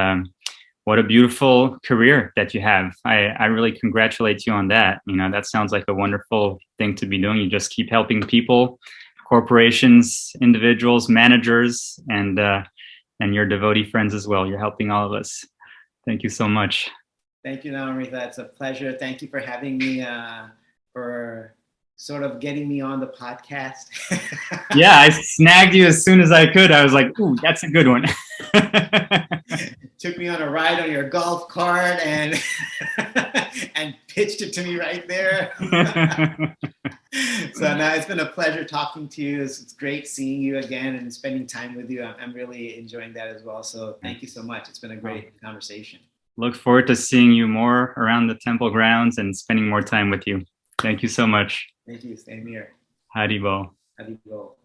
what a beautiful career that you have. I really congratulate you on that. That sounds like a wonderful thing to be doing. You just keep helping people, corporations, individuals, managers, and and your devotee friends as well. You're helping all of us. Thank you so much. Thank you, Namamrita. It's a pleasure. Thank you for having me, for sort of getting me on the podcast. Yeah, I snagged you as soon as I could. I was like, ooh, that's a good one. Took me on a ride on your golf cart and and pitched it to me right there. So now it's been a pleasure talking to you. It's great seeing you again and spending time with you. I'm really enjoying that as well. So thank you so much. It's been a great conversation. Look forward to seeing you more around the temple grounds and spending more time with you. Thank you so much. Thank you. Same here. Haribol. Haribol.